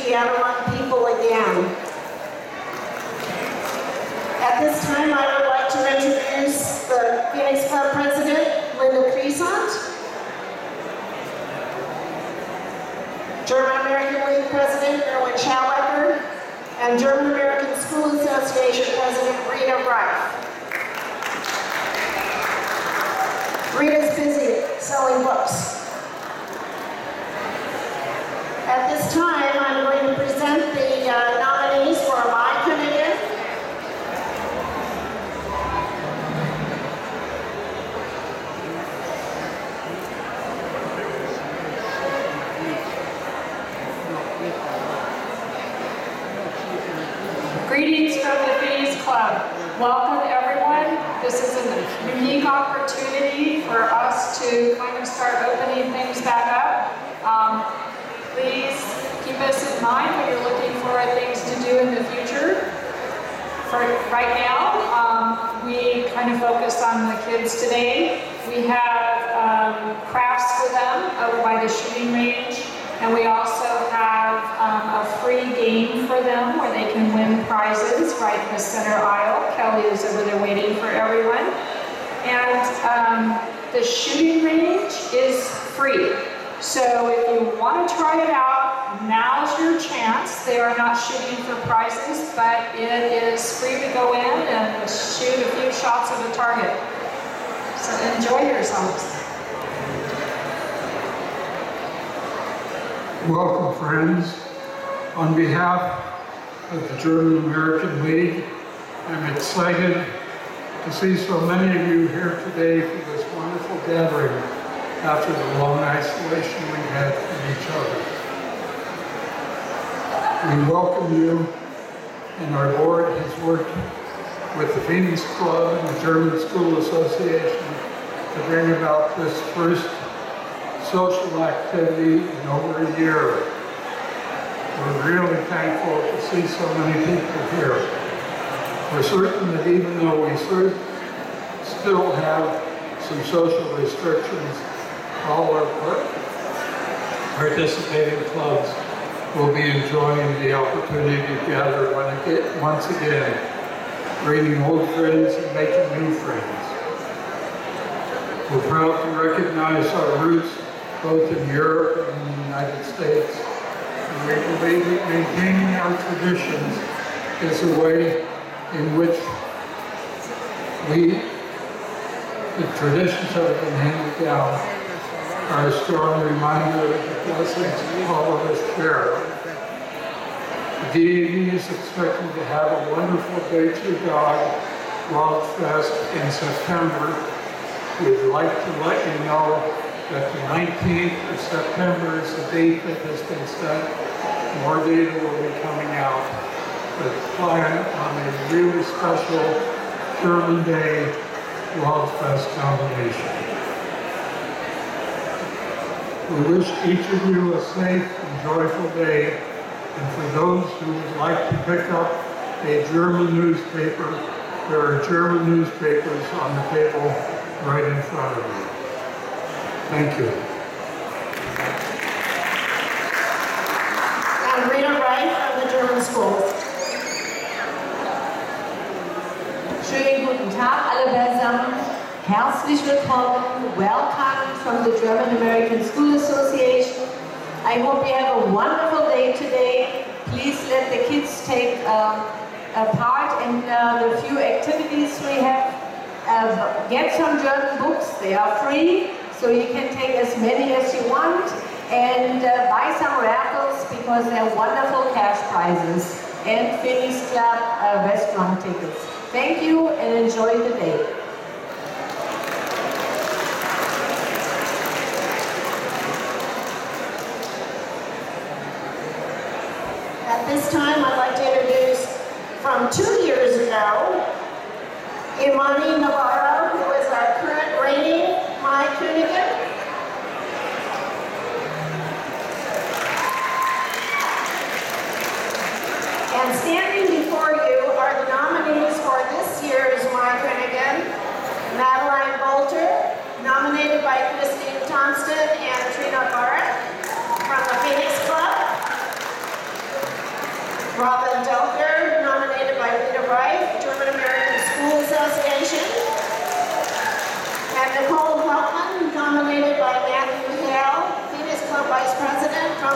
be out among people again. At this time, I would like to introduce the Phoenix Club President, Linda Crescent, German-American League President, Erwin Schauecker, and German-American School Association President, Rita Reif. Rita's busy selling books. At this time, I'm going to present the nominees for Maikönigin. Greetings from the Phoenix Club. Welcome everyone. This is a unique opportunity for us to kind of start opening things back up. Please keep us in mind when you're looking for things to do in the future. For right now, we kind of focus on the kids today. We have crafts for them over by the shooting range, and we also have a free game for them where they can win prizes right in the center aisle. Kelly is over there waiting for everyone. And the shooting range is free. So if you want to try it out, now's your chance. They are not shooting for prizes, but it is free to go in and shoot a few shots at a target. So enjoy yourselves. Welcome, friends. On behalf of the German-American League, I'm excited to see so many of you here today for this wonderful gathering after the long isolation we've had from each other. We welcome you, and our board has worked with the Phoenix Club and the German School Association to bring about this first social activity in over a year. We're really thankful to see so many people here. We're certain that even though we still have some social restrictions, all our participating clubs will be enjoying the opportunity to gather once again, bringing old friends and making new friends. We're proud to recognize our roots both in Europe and in the United States. And we believe that maintaining our traditions is a way in which the traditions that have been handed down are a strong reminder of the blessings all of us share. The GAD is expecting to have a wonderful Day to God Bockfest in September. We'd like to let you know that the 19th of September is the date that has been set. More data will be coming out, but plan on a really special German Day Bockfest combination. We wish each of you a safe and joyful day, and for those who would like to pick up a German newspaper, there are German newspapers on the table right in front of you. Thank you. And Rita Reif from the German Schools. Schönen guten Tag alle beisammen. Herzlich willkommen. Welcome from the German-American School Association. I hope you have a wonderful day today. Please let the kids take a part in the few activities we have. Get some German books. They are free, so you can take as many as you want. And buy some raffles because they're wonderful cash prizes. And Phoenix Club restaurant tickets. Thank you and enjoy the day. At this time, I'd like to introduce, from 2 years ago, Imani Navarro, who is our current reigning Maikönigin. And standing before you are the nominees for this year's Maikönigin: Madeline Bolter, nominated by Christine Thompson and Trina Barrett from the Phoenix Club;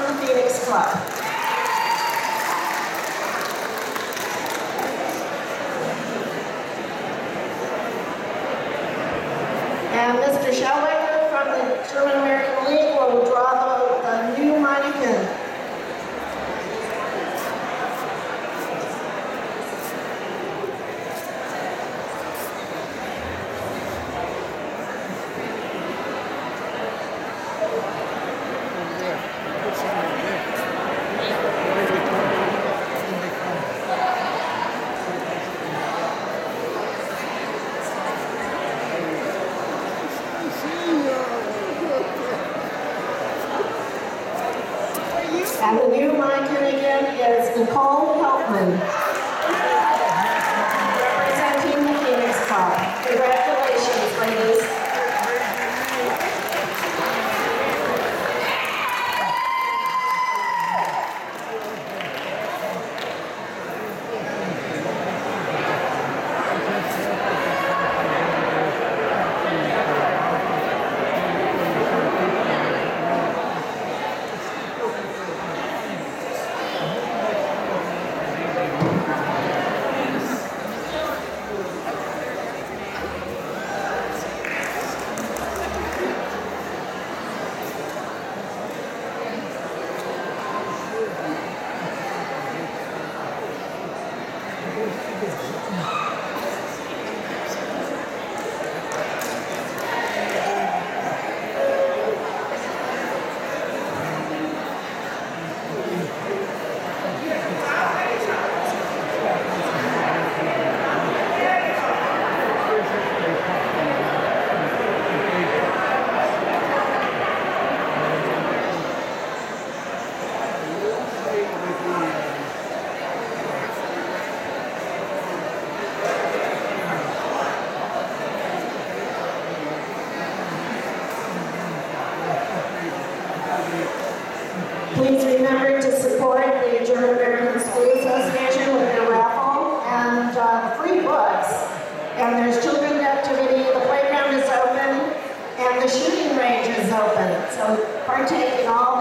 from the Phoenix Club. And Mr. Schellweger from the German-American League will draw the new Maikönigin. And the new Maikönigin is Nicole, Hauptmann, representing the Phoenix Club. Congratulations, ladies. Please remember to support the German-American School Association with their raffle and free books. And there's children's activity, the playground is open, and the shooting range is open. So partake in all